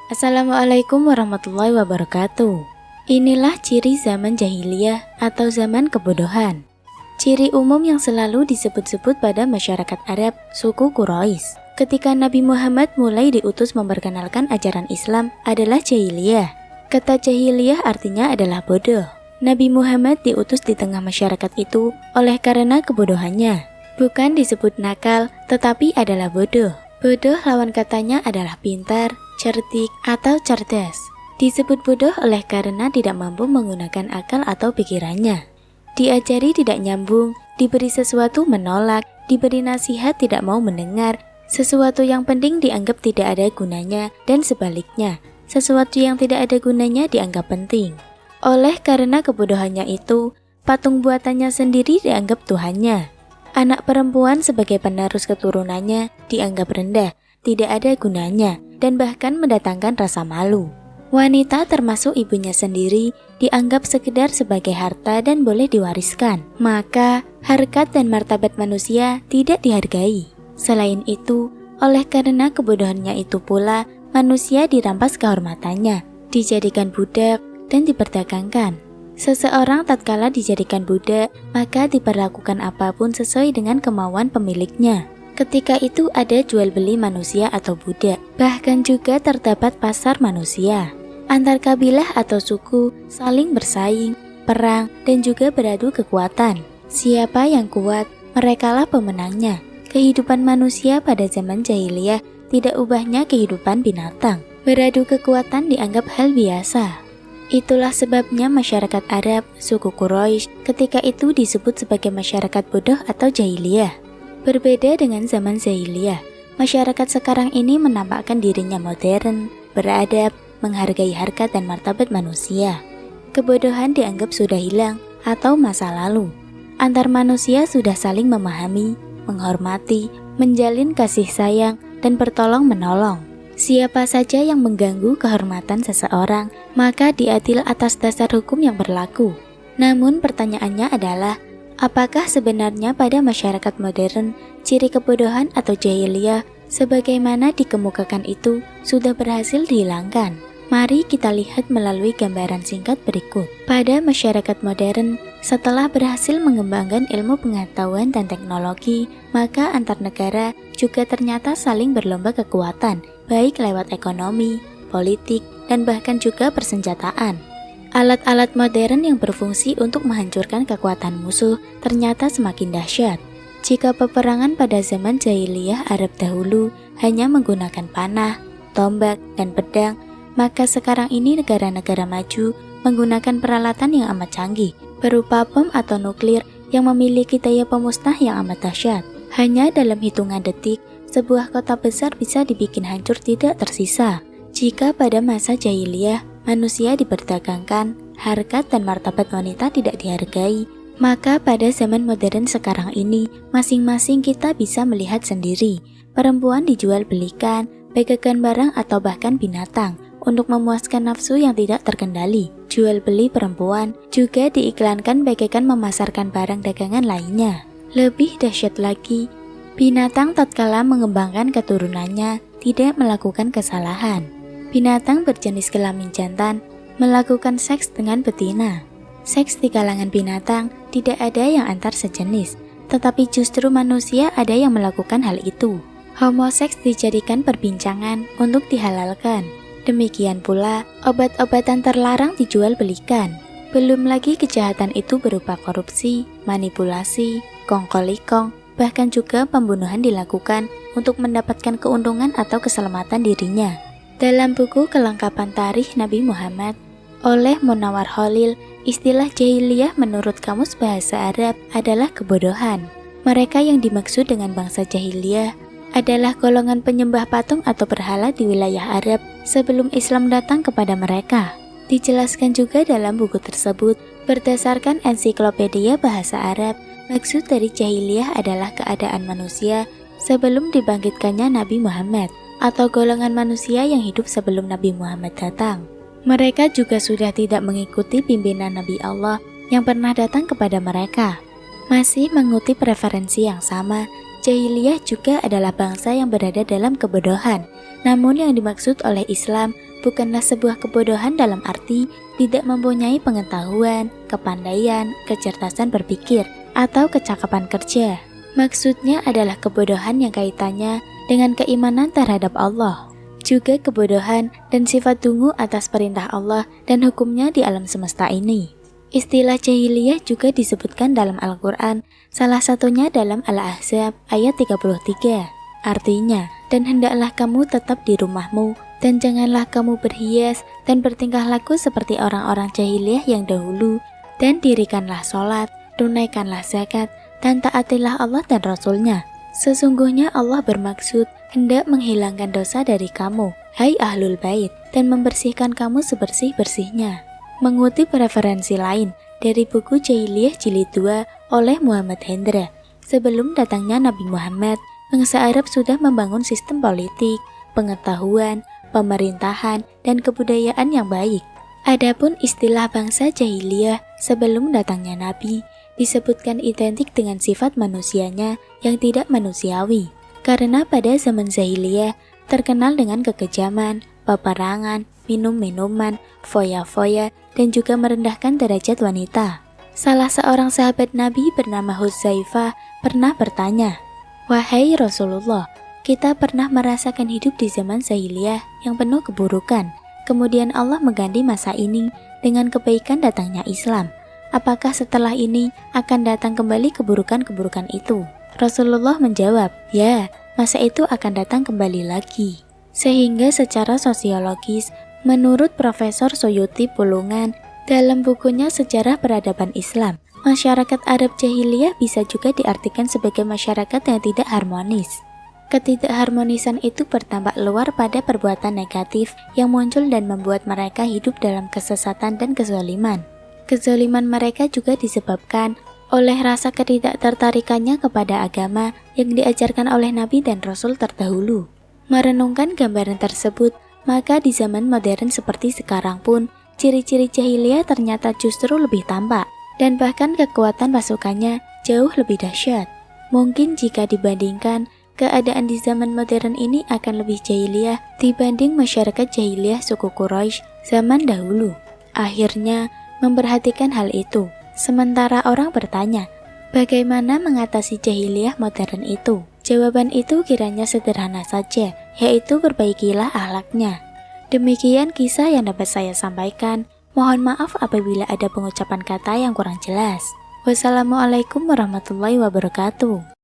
Assalamualaikum warahmatullahi wabarakatuh. Inilah ciri zaman jahiliyah atau zaman kebodohan. Ciri umum yang selalu disebut-sebut pada masyarakat Arab, suku Quraisy. Ketika Nabi Muhammad mulai diutus memperkenalkan ajaran Islam adalah jahiliyah. Kata jahiliyah artinya adalah bodoh. Nabi Muhammad diutus di tengah masyarakat itu oleh karena kebodohannya. Bukan disebut nakal, tetapi adalah bodoh. Bodoh lawan katanya adalah pintar, cerdik, atau cerdas. Disebut bodoh oleh karena tidak mampu menggunakan akal atau pikirannya. Diajari tidak nyambung, diberi sesuatu menolak, diberi nasihat tidak mau mendengar, sesuatu yang penting dianggap tidak ada gunanya, dan sebaliknya, sesuatu yang tidak ada gunanya dianggap penting. Oleh karena kebodohannya itu, patung buatannya sendiri dianggap Tuhannya. Anak perempuan sebagai penerus keturunannya dianggap rendah, tidak ada gunanya, dan bahkan mendatangkan rasa malu. Wanita termasuk ibunya sendiri dianggap sekedar sebagai harta dan boleh diwariskan. Maka, harkat dan martabat manusia tidak dihargai. Selain itu, oleh karena kebodohannya itu pula, manusia dirampas kehormatannya, dijadikan budak, dan diperdagangkan. Seseorang tatkala dijadikan budak, maka diperlakukan apapun sesuai dengan kemauan pemiliknya. Ketika itu ada jual beli manusia atau budak, bahkan juga terdapat pasar manusia. Antar kabilah atau suku saling bersaing, perang, dan juga beradu kekuatan. Siapa yang kuat, merekalah pemenangnya. Kehidupan manusia pada zaman jahiliyah tidak ubahnya kehidupan binatang. Beradu kekuatan dianggap hal biasa. Itulah sebabnya masyarakat Arab, suku Quraisy, ketika itu disebut sebagai masyarakat bodoh atau jahiliyah. Berbeda dengan zaman jahiliyah, masyarakat sekarang ini menampakkan dirinya modern, beradab, menghargai harkat dan martabat manusia. Kebodohan dianggap sudah hilang atau masa lalu. Antar manusia sudah saling memahami, menghormati, menjalin kasih sayang, dan bertolong-menolong. Siapa saja yang mengganggu kehormatan seseorang, maka diadil atas dasar hukum yang berlaku. Namun pertanyaannya adalah, apakah sebenarnya pada masyarakat modern, ciri kebodohan atau jahiliyah sebagaimana dikemukakan itu sudah berhasil dihilangkan? Mari kita lihat melalui gambaran singkat berikut. Pada masyarakat modern, setelah berhasil mengembangkan ilmu pengetahuan dan teknologi, maka antar negara juga ternyata saling berlomba kekuatan, baik lewat ekonomi, politik, dan bahkan juga persenjataan. Alat-alat modern yang berfungsi untuk menghancurkan kekuatan musuh ternyata semakin dahsyat. Jika peperangan pada zaman jahiliyah Arab dahulu hanya menggunakan panah, tombak, dan pedang, maka sekarang ini negara-negara maju menggunakan peralatan yang amat canggih, berupa bom atau nuklir yang memiliki daya pemusnah yang amat dahsyat. Hanya dalam hitungan detik, sebuah kota besar bisa dibikin hancur tidak tersisa. Jika pada masa jahiliyah, manusia diperdagangkan, harkat dan martabat wanita tidak dihargai, maka pada zaman modern sekarang ini, masing-masing kita bisa melihat sendiri. Perempuan dijual belikan, bagaikan barang atau bahkan binatang, untuk memuaskan nafsu yang tidak terkendali. Jual beli perempuan juga diiklankan bagaikan memasarkan barang dagangan lainnya. Lebih dahsyat lagi, binatang tatkala mengembangkan keturunannya tidak melakukan kesalahan. Binatang berjenis kelamin jantan melakukan seks dengan betina. Seks di kalangan binatang tidak ada yang antar sejenis, tetapi justru manusia ada yang melakukan hal itu. Homoseks dijadikan perbincangan untuk dihalalkan. Demikian pula, obat-obatan terlarang dijual belikan. Belum lagi kejahatan itu berupa korupsi, manipulasi, kong-kali-kong, bahkan juga pembunuhan dilakukan untuk mendapatkan keuntungan atau keselamatan dirinya. Dalam buku Kelengkapan Tarikh Nabi Muhammad oleh Munawar Khalil, istilah jahiliyah menurut Kamus Bahasa Arab adalah kebodohan. Mereka yang dimaksud dengan bangsa jahiliyah adalah golongan penyembah patung atau berhala di wilayah Arab sebelum Islam datang kepada mereka. Dijelaskan juga dalam buku tersebut, berdasarkan ensiklopedia bahasa Arab, maksud dari jahiliyah adalah keadaan manusia sebelum dibangkitkannya Nabi Muhammad, atau golongan manusia yang hidup sebelum Nabi Muhammad datang. Mereka juga sudah tidak mengikuti pimpinan Nabi Allah yang pernah datang kepada mereka. Masih mengutip referensi yang sama, jahiliyah juga adalah bangsa yang berada dalam kebodohan. Namun yang dimaksud oleh Islam bukanlah sebuah kebodohan dalam arti tidak mempunyai pengetahuan, kepandaian, kecerdasan berpikir, atau kecakapan kerja. Maksudnya adalah kebodohan yang kaitannya dengan keimanan terhadap Allah. Juga kebodohan dan sifat dungu atas perintah Allah dan hukumnya di alam semesta ini. Istilah jahiliyah juga disebutkan dalam Al-Quran, salah satunya dalam Al-Ahzab ayat 33. Artinya, dan hendaklah kamu tetap di rumahmu, dan janganlah kamu berhias dan bertingkah laku seperti orang-orang jahiliyah yang dahulu, dan dirikanlah sholat, tunaikanlah zakat, dan taatilah Allah dan Rasul-Nya. Sesungguhnya Allah bermaksud hendak menghilangkan dosa dari kamu, hai Ahlul Bait, dan membersihkan kamu sebersih-bersihnya. Mengutip referensi lain dari buku Jahiliyah Jilid 2 oleh Muhammad Hendra, sebelum datangnya Nabi Muhammad, bangsa Arab sudah membangun sistem politik, pengetahuan, pemerintahan, dan kebudayaan yang baik. Adapun istilah bangsa jahiliyah sebelum datangnya Nabi disebutkan identik dengan sifat manusianya yang tidak manusiawi. Karena pada zaman jahiliyah terkenal dengan kekejaman, peperangan, minum-minuman, foya-foya, dan juga merendahkan derajat wanita. Salah seorang sahabat Nabi bernama Hudzaifah pernah bertanya, "Wahai Rasulullah, kita pernah merasakan hidup di zaman jahiliyah yang penuh keburukan. Kemudian Allah mengganti masa ini dengan kebaikan datangnya Islam. Apakah setelah ini akan datang kembali keburukan-keburukan itu?" Rasulullah menjawab, "Ya, masa itu akan datang kembali lagi." Sehingga secara sosiologis, menurut Profesor Suyuti Pulungan dalam bukunya Sejarah Peradaban Islam, masyarakat Arab jahiliyah bisa juga diartikan sebagai masyarakat yang tidak harmonis. Ketidakharmonisan itu bertampak luar pada perbuatan negatif yang muncul dan membuat mereka hidup dalam kesesatan dan kezaliman. Kezaliman mereka juga disebabkan oleh rasa ketidaktertarikannya kepada agama yang diajarkan oleh Nabi dan Rasul terdahulu. Merenungkan gambaran tersebut, maka di zaman modern seperti sekarang pun, ciri-ciri jahiliyah ternyata justru lebih tampak, dan bahkan kekuatan pasukannya jauh lebih dahsyat. Mungkin jika dibandingkan, keadaan di zaman modern ini akan lebih jahiliyah dibanding masyarakat jahiliyah suku Quraisy zaman dahulu. Akhirnya, memperhatikan hal itu, sementara orang bertanya, bagaimana mengatasi jahiliyah modern itu? Jawaban itu kiranya sederhana saja, yaitu perbaikilah akhlaknya. Demikian kisah yang dapat saya sampaikan. Mohon maaf apabila ada pengucapan kata yang kurang jelas. Wassalamualaikum warahmatullahi wabarakatuh.